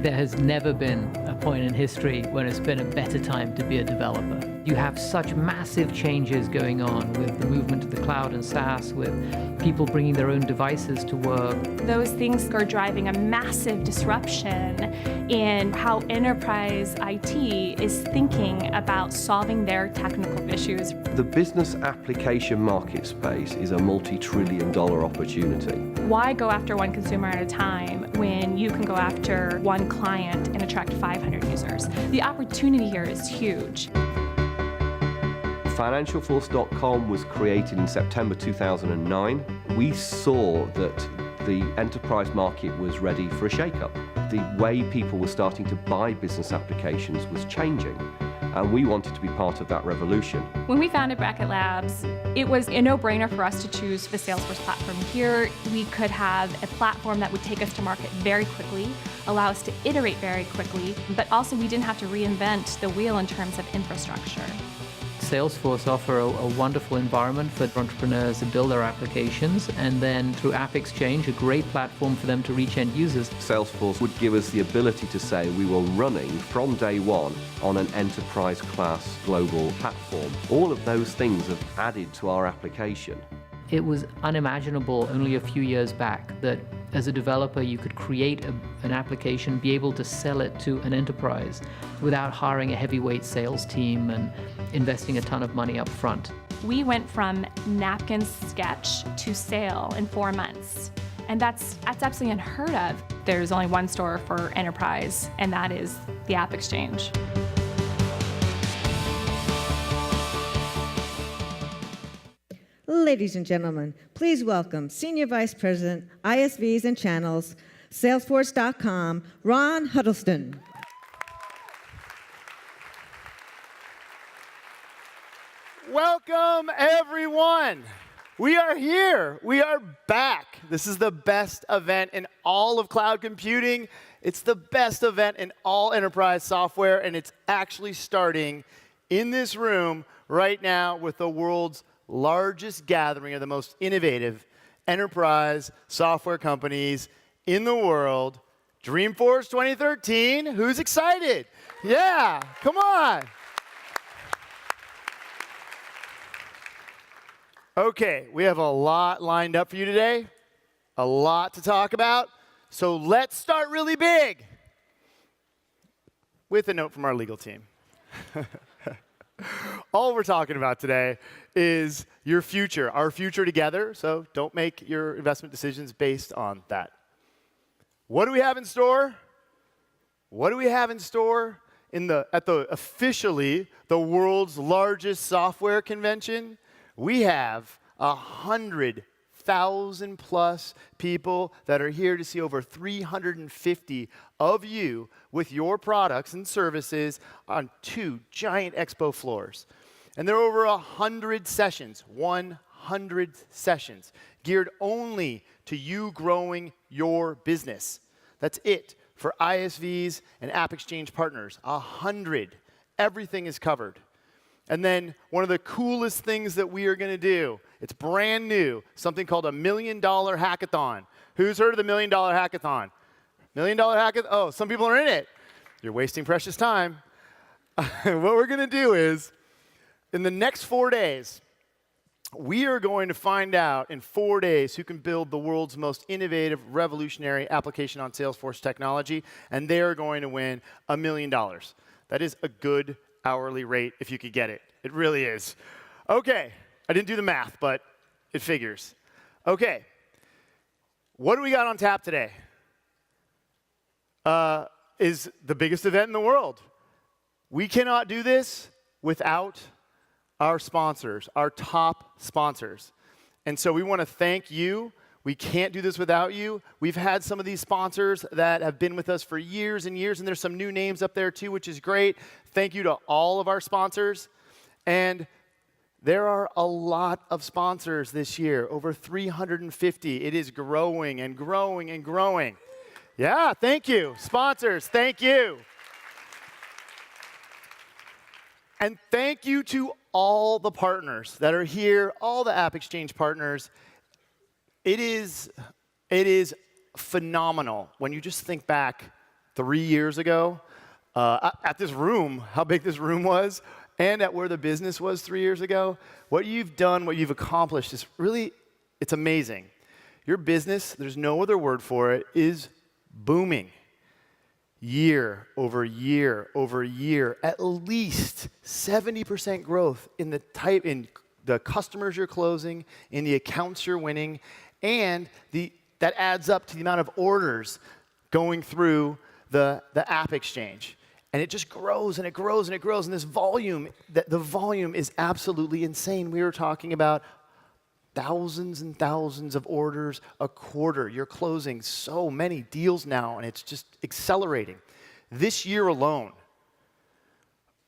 There has never been a point in history when it's been a better time to be a developer. You have such massive changes going on with the movement to the cloud and SaaS, with people bringing their own devices to work. Those things are driving a massive disruption in how enterprise IT is thinking about solving their technical issues. The business application market space is a multi-trillion-dollar opportunity. Why go after one consumer at a time when you can go after one client and attract 500 users? The opportunity here is huge. Financialforce.com was created in September 2009. We saw that the enterprise market was ready for a shake-up. The way people were starting to buy business applications was changing, and we wanted to be part of that revolution. When we founded Bracket Labs, it was a no-brainer for us to choose the Salesforce platform. Here, we could have a platform that would take us to market very quickly, allow us to iterate very quickly, but also we didn't have to reinvent the wheel in terms of infrastructure. Salesforce offer a wonderful environment for entrepreneurs to build their applications, and then through AppExchange, a great platform for them to reach end users. Salesforce would give us the ability to say we were running from day one on an enterprise class global platform. All of those things have added to our application. It was unimaginable only a few years back that as a developer you could create an application, be able to sell it to an enterprise without hiring a heavyweight sales team and investing a ton of money up front. We went from napkin sketch to sale in 4 months. And that's absolutely unheard of. There's only one store for enterprise, and that is the AppExchange. Ladies and gentlemen, please welcome Senior Vice President, ISVs and Channels, Salesforce.com, Ron Huddleston. Welcome, everyone. We are here. We are back. This is the best event in all of cloud computing. It's the best event in all enterprise software, and it's actually starting in this room right now with the world's largest gathering of the most innovative enterprise software companies in the world. Dreamforce 2013. Who's excited? Yeah, come on. Okay, we have a lot lined up for you today, a lot to talk about. So let's start really big with a note from our legal team. All we're talking about today is your future, our future together, so don't make your investment decisions based on that. What do we have in store? What do we have in store at the officially the world's largest software convention? We have 100,000 plus people that are here to see over 350 of you with your products and services on 2 giant expo floors. And there are over 100 sessions, 100 sessions, geared only to you growing your business. That's it for ISVs and AppExchange partners, 100. Everything is covered. And then one of the coolest things that we are going to do, it's brand new, something called a $1 Million Hackathon. Who's heard of the $1 Million Hackathon? $1 Million Hackathon? Oh, some people are in it. You're wasting precious time. What we're going to do is, in the next 4 days, we are going to find out in 4 days who can build the world's most innovative, revolutionary application on Salesforce technology, and they are going to win $1 million. That is a good hourly rate if you could get it. It really is. Okay, I didn't do the math, but it figures. Okay, what do we got on tap today? Is the biggest event in the world. We cannot do this without our sponsors, our top sponsors. And so we want to thank you. We can't do this without you. We've had some of these sponsors that have been with us for years and years, and there's some new names up there too, which is great. Thank you to all of our sponsors. And there are a lot of sponsors this year, over 350. It is growing and growing and growing. Yeah, thank you. Sponsors, thank you. And thank you to all the partners that are here, all the AppExchange partners. It is phenomenal when you just think back 3 years ago, at this room, how big this room was, and at where the business was 3 years ago, what you've done, what you've accomplished is really, it's amazing. Your business, there's no other word for it, is booming. Year over year over year, at least 70% growth in the customers you're closing, in the accounts you're winning, and that adds up to the amount of orders going through the AppExchange. And it just grows and it grows and it grows. And this volume, the volume is absolutely insane. We were talking about thousands and thousands of orders a quarter. You're closing so many deals now, and it's just accelerating. This year alone,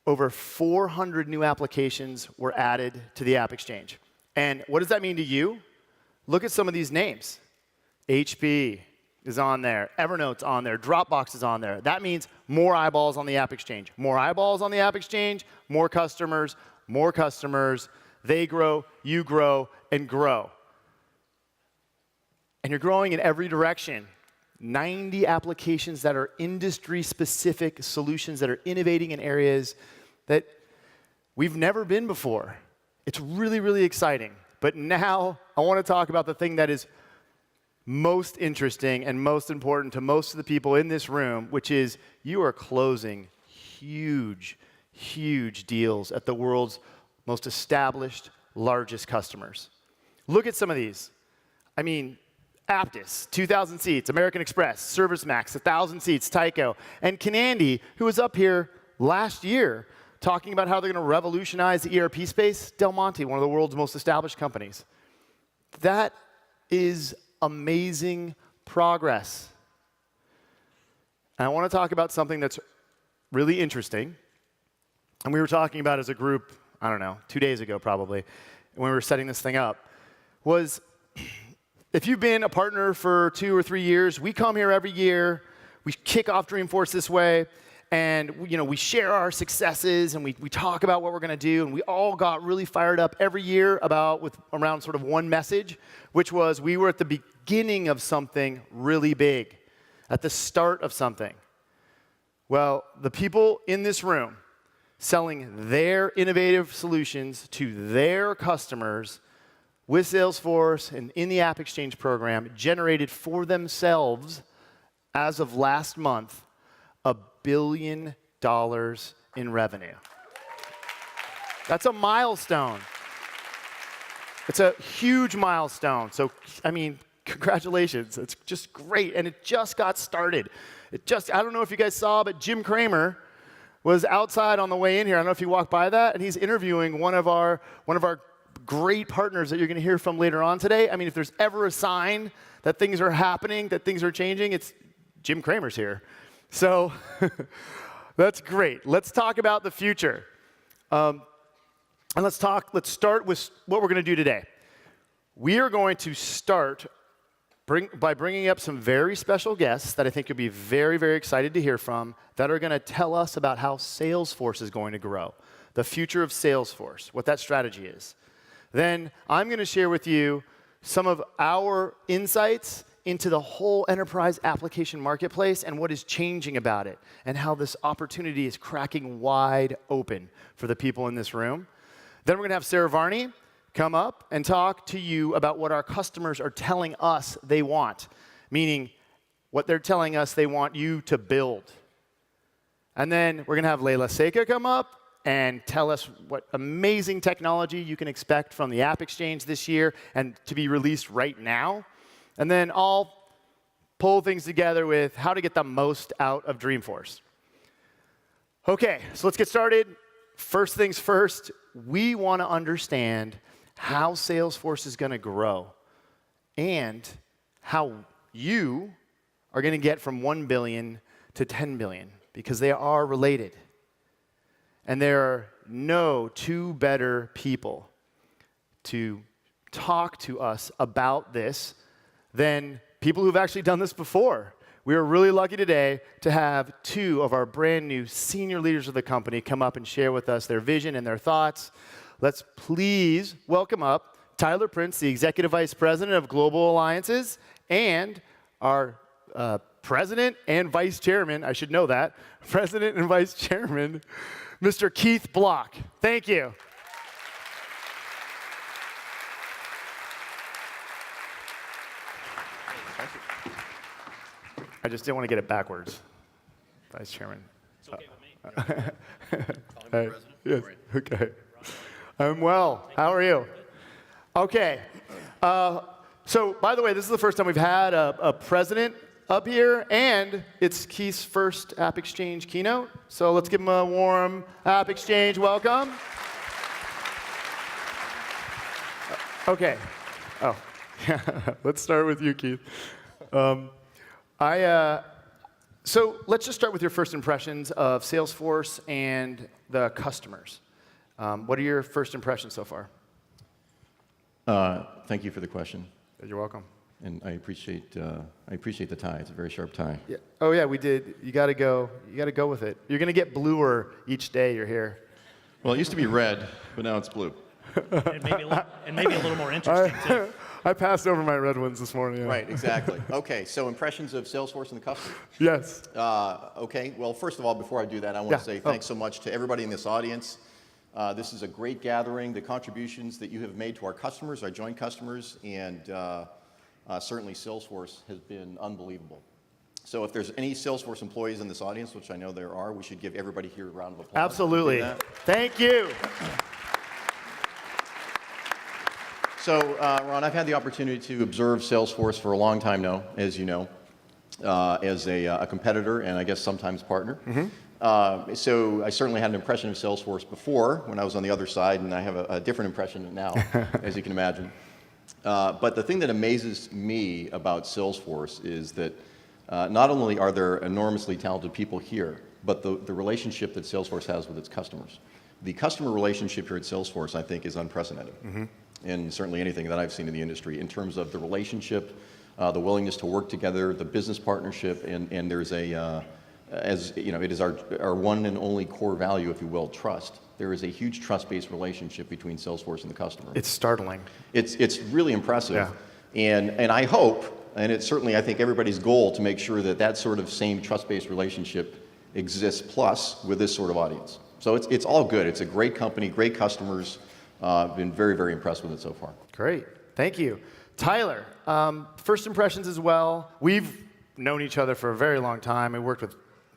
over 400 new applications were added to the AppExchange. And what does that mean to you? Look at some of these names. HP is on there. Evernote's on there. Dropbox is on there. That means more eyeballs on the AppExchange. More eyeballs on the AppExchange, more customers, more customers. They grow, you grow, and grow. And you're growing in every direction. 90 applications that are industry-specific solutions that are innovating in areas that we've never been before. It's really, really exciting. But now I want to talk about the thing that is most interesting and most important to most of the people in this room, which is you are closing huge, huge deals at the world's most established, largest customers. Look at some of these. I mean, Aptus, 2,000 seats. American Express, ServiceMax, 1,000 seats. Tyco. And Canandy, who was up here last year talking about how they're going to revolutionize the ERP space. Del Monte, one of the world's most established companies. That is amazing progress. And I want to talk about something that's really interesting. And we were talking about as a group, I don't know, 2 days ago probably, when we were setting this thing up, was if you've been a partner for 2 or 3 years, we come here every year, we kick off Dreamforce this way, and we share our successes, and we talk about what we're going to do, and we all got really fired up every year around sort of one message, which was we were at the beginning of something really big, at the start of something. Well, the people in this room selling their innovative solutions to their customers with Salesforce and in the AppExchange program generated for themselves, as of last month, $1 billion in revenue. That's a milestone. It's a huge milestone. So, I mean, congratulations. It's just great. And it just got started. I don't know if you guys saw, but Jim Cramer was outside on the way in here. I don't know if you walked by that, and he's interviewing one of our great partners that you're going to hear from later on today. I mean, if there's ever a sign that things are happening, that things are changing, it's Jim Cramer's here. So that's great. Let's talk about the future. And let's start with what we're going to do today. We are going to start by bringing up some very special guests that I think you'll be very, very excited to hear from, that are going to tell us about how Salesforce is going to grow, the future of Salesforce, what that strategy is. Then I'm going to share with you some of our insights into the whole enterprise application marketplace and what is changing about it, and how this opportunity is cracking wide open for the people in this room. Then we're going to have Sarah Varney come up and talk to you about what our customers are telling us they want, meaning what they're telling us they want you to build. And then we're going to have Leila Seika come up and tell us what amazing technology you can expect from the AppExchange this year and to be released right now. And then I'll pull things together with how to get the most out of Dreamforce. Okay, so let's get started. First things first, we want to understand how Salesforce is going to grow and how you are going to get from 1 billion to 10 billion, because they are related. And there are no two better people to talk to us about this than people who've actually done this before. We are really lucky today to have 2 of our brand new senior leaders of the company come up and share with us their vision and their thoughts. Let's please welcome up Tyler Prince, the Executive Vice President of Global Alliances, and our President and Vice Chairman, I should know that, President and Vice Chairman, Mr. Keith Block. Thank you. I just didn't want to get it backwards. Vice Chairman. It's okay with me. Hey, yes, okay. I'm well. How are you? Okay. So, by the way, this is the first time we've had a president up here, and it's Keith's first AppExchange keynote. So let's give him a warm AppExchange welcome. Okay. Oh, let's start with you, Keith. So let's just start with your first impressions of Salesforce and the customers. What are your first impressions so far? Thank you for the question, You're welcome. and I appreciate the tie. It's a very sharp tie. Yeah. Oh yeah, we did. You got to go. You got to go with it. You're going to get bluer each day you're here. Well, it used to be red, but now it's blue. And maybe a little more interesting, too. I passed over my red ones this morning. Yeah. Right, exactly. Okay, so impressions of Salesforce and the customer. Yes. Okay, well, first of all, before I do that, I want to say thanks so much to everybody in this audience. This is a great gathering. The contributions that you have made to our customers, our joint customers, and certainly Salesforce has been unbelievable. So if there's any Salesforce employees in this audience, which I know there are, we should give everybody here a round of applause. Absolutely. Thank you. So, Ron, I've had the opportunity to observe Salesforce for a long time now, as you know, as a competitor and I guess sometimes partner. So I certainly had an impression of Salesforce before when I was on the other side, and I have a different impression now, as you can imagine. But the thing that amazes me about Salesforce is that not only are there enormously talented people here, but the relationship that Salesforce has with its customers. The customer relationship here at Salesforce, I think, is unprecedented. And certainly anything that I've seen in the industry in terms of the relationship, the willingness to work together, the business partnership, and there's as you know, it is our one and only core value, if you will, trust. There is a huge trust-based relationship between Salesforce and the customer. It's startling. It's really impressive. Yeah. And I hope, and it's certainly I think everybody's goal to make sure that that sort of same trust-based relationship exists plus with this sort of audience. So it's all good. It's a great company, great customers. I've been very, very impressed with it so far. Great. Thank you. Tyler, first impressions as well. We've known each other for a very long time. We worked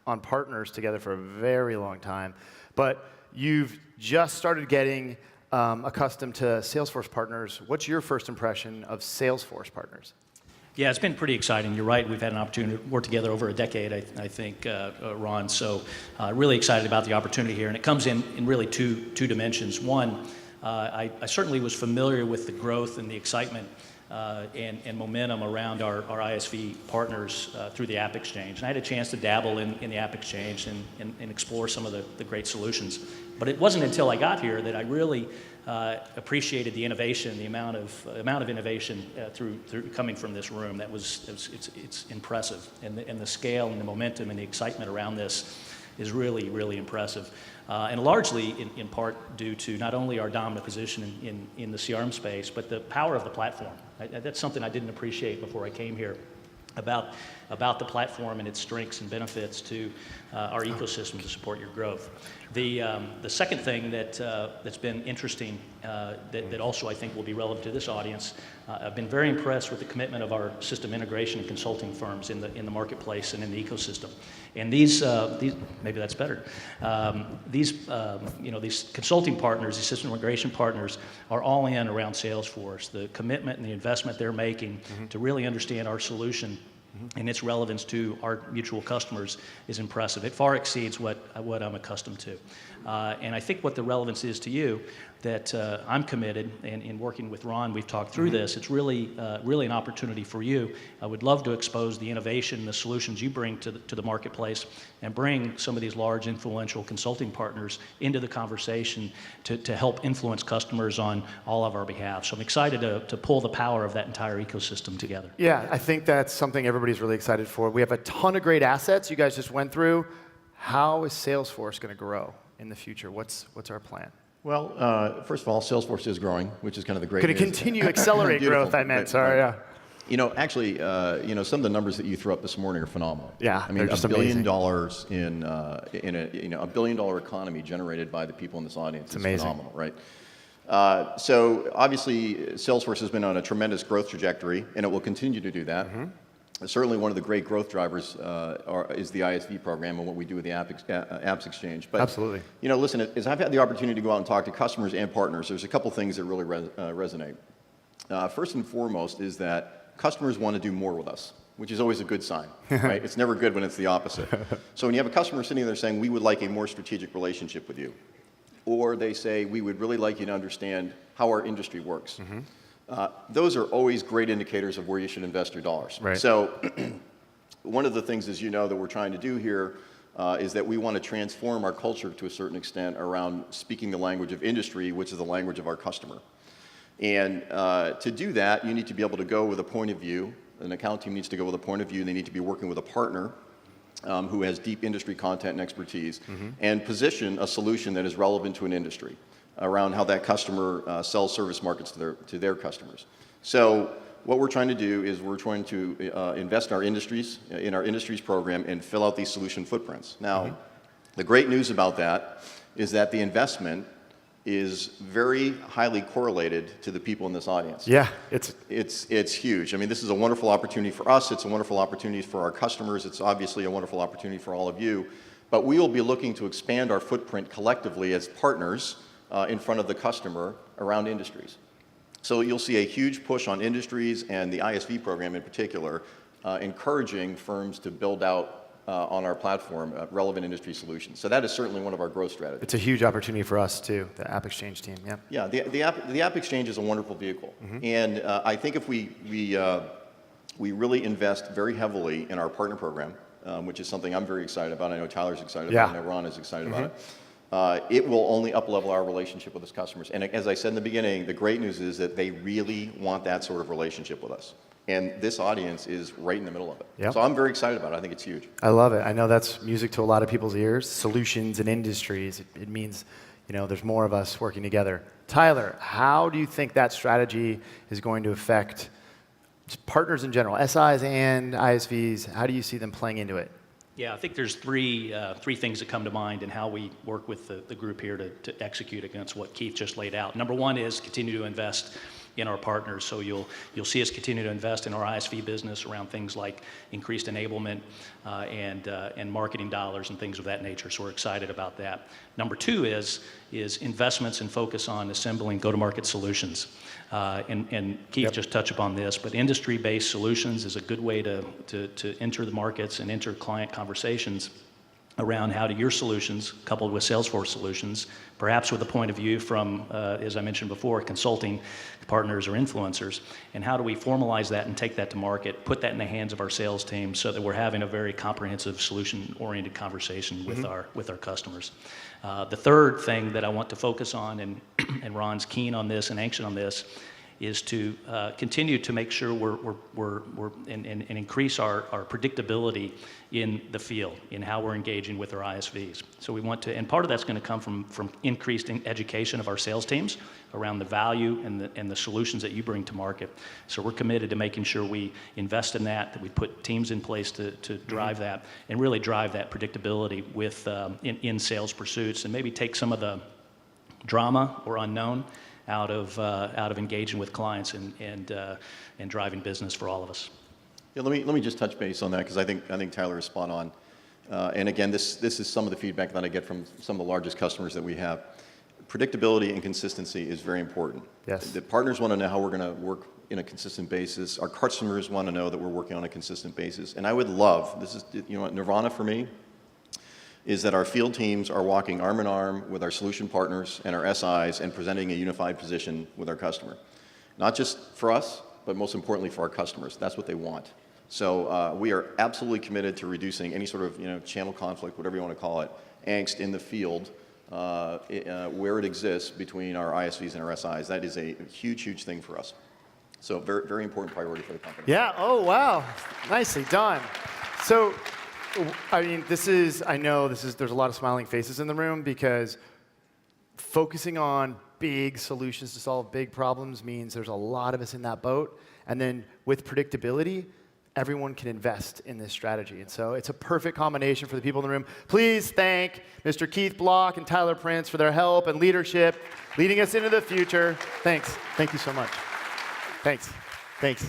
on partners together for a very long time. But you've just started getting accustomed to Salesforce partners. What's your first impression of Salesforce partners? Yeah, it's been pretty exciting. You're right. We've had an opportunity to work together over a decade, I think, Ron. So really excited about the opportunity here. And it comes in really two dimensions. One, I certainly was familiar with the growth and the excitement and momentum around our ISV partners through the AppExchange. And I had a chance to dabble in the AppExchange and explore some of the great solutions. But it wasn't until I got here that I really appreciated the innovation, the amount of innovation through coming from this room. It's impressive, and the scale and the momentum and the excitement around this is really, really impressive. And largely in part due to not only our dominant position in the CRM space, but the power of the platform. That's something I didn't appreciate before I came here, about the platform and its strengths and benefits to our ecosystem to support your growth. The second thing that's been interesting that also I think will be relevant to this audience, I've been very impressed with the commitment of our system integration and consulting firms in the marketplace and in the ecosystem. And these maybe that's better. These consulting partners, these system integration partners, are all in around Salesforce. The commitment and the investment they're making to really understand our solution and its relevance to our mutual customers is impressive. It far exceeds what I'm accustomed to. And I think what the relevance is to you, that I'm committed, and in working with Ron, we've talked through this, it's really an opportunity for you. I would love to expose the innovation, the solutions you bring to the marketplace, and bring some of these large influential consulting partners into the conversation to help influence customers on all of our behalf. So I'm excited to pull the power of that entire ecosystem together. Yeah, I think that's something everybody's really excited for. We have a ton of great assets you guys just went through. How is Salesforce going to grow in the future? What's our plan? Well, first of all, Salesforce is growing, which is kind of the great Could it news. continue to accelerate growth, I meant. Sorry, yeah. Actually, some of the numbers that you threw up this morning are phenomenal. Yeah, I mean, they're just $1 billion amazing. in a $1 billion economy generated by the people in this audience is amazing. phenomenal, right? So obviously, Salesforce has been on a tremendous growth trajectory, and it will continue to do that. Certainly, one of the great growth drivers is the ISV program and what we do with the AppExchange. But Absolutely. listen, as I've had the opportunity to go out and talk to customers and partners, there's a couple things that really resonate. First and foremost is that customers want to do more with us, which is always a good sign, right? It's never good when it's the opposite. So when you have a customer sitting there saying, we would like a more strategic relationship with you, or they say, we would really like you to understand how our industry works. Those are always great indicators of where you should invest your dollars. Right. So one of the things, as you know, that we're trying to do here is that we want to transform our culture to a certain extent around speaking the language of industry, which is the language of our customer. And to do that, you need to be able to go with a point of view. An account team needs to go with a point of view, and they need to be working with a partner who has deep industry content and expertise, and position a solution that is relevant to an industry around how that customer sells service markets to their customers. So what we're trying to do is we're trying to invest in our industries program and fill out these solution footprints. Now, the great news about that is that the investment is very highly correlated to the people in this audience. Yeah, it's huge. I mean, this is a wonderful opportunity for us. It's a wonderful opportunity for our customers. It's obviously a wonderful opportunity for all of you. But we will be looking to expand our footprint collectively as partners in front of the customer around industries. So you'll see a huge push on industries and the ISV program in particular, encouraging firms to build out on our platform relevant industry solutions. So that is certainly one of our growth strategies. It's a huge opportunity for us too, the AppExchange team. Yeah. Yeah, the AppExchange is a wonderful vehicle, and I think if we really invest very heavily in our partner program, which is something I'm very excited about. I know Tyler's excited about it. I know Ron is excited about it. It will only up-level our relationship with its customers. And as I said in the beginning, the great news is that they really want that sort of relationship with us. And this audience is right in the middle of it. Yep. So I'm very excited about it. I think it's huge. I love it. I know that's music to a lot of people's ears. Solutions and industries. It means, there's more of us working together. Tyler, how do you think that strategy is going to affect just partners in general, SIs and ISVs? How do you see them playing into it? Yeah, I think there's three things that come to mind in how we work with the group here to execute against what Keith just laid out. Number one is continue to invest in our partners. So you'll see us continue to invest in our ISV business around things like increased enablement and marketing dollars and things of that nature. So we're excited about that. Number two is investments and focus on assembling go-to-market solutions. And Keith just touched upon this, but industry-based solutions is a good way to enter the markets and enter client conversations around how do your solutions, coupled with Salesforce solutions, perhaps with a point of view from, as I mentioned before, consulting partners or influencers, and how do we formalize that and take that to market, put that in the hands of our sales team so that we're having a very comprehensive solution-oriented conversation with our customers. The third thing that I want to focus on, and Ron's keen on this and anxious on this, is to continue to make sure we're and increase our predictability in the field, in how we're engaging with our ISVs. So we want to, and part of that's going to come from increased education of our sales teams around the value and the solutions that you bring to market. So we're committed to making sure we invest in that we put teams in place to drive that, and really drive that predictability with in sales pursuits, and maybe take some of the drama or unknown out of engaging with clients and driving business for all of us. Yeah, let me just touch base on that, because I think Tyler is spot on. And again, this is some of the feedback that I get from some of the largest customers that we have. Predictability and consistency is very important. Yes. The partners want to know how we're going to work in a consistent basis. Our customers want to know that we're working on a consistent basis. And I would love, this is nirvana for me, is that our field teams are walking arm in arm with our solution partners and our SIs and presenting a unified position with our customer. Not just for us, but most importantly for our customers. That's what they want. So we are absolutely committed to reducing any sort of channel conflict, whatever you want to call it, angst in the field where it exists between our ISVs and our SIs. That is a huge, huge thing for us. So very, very important priority for the company. Yeah, oh wow, nicely done. So, I mean, there's a lot of smiling faces in the room, because focusing on big solutions to solve big problems means there's a lot of us in that boat. And then with predictability, everyone can invest in this strategy. And so it's a perfect combination for the people in the room. Please thank Mr. Keith Block and Tyler Prince for their help and leadership, leading us into the future. Thanks. Thank you so much. Thanks. Thanks.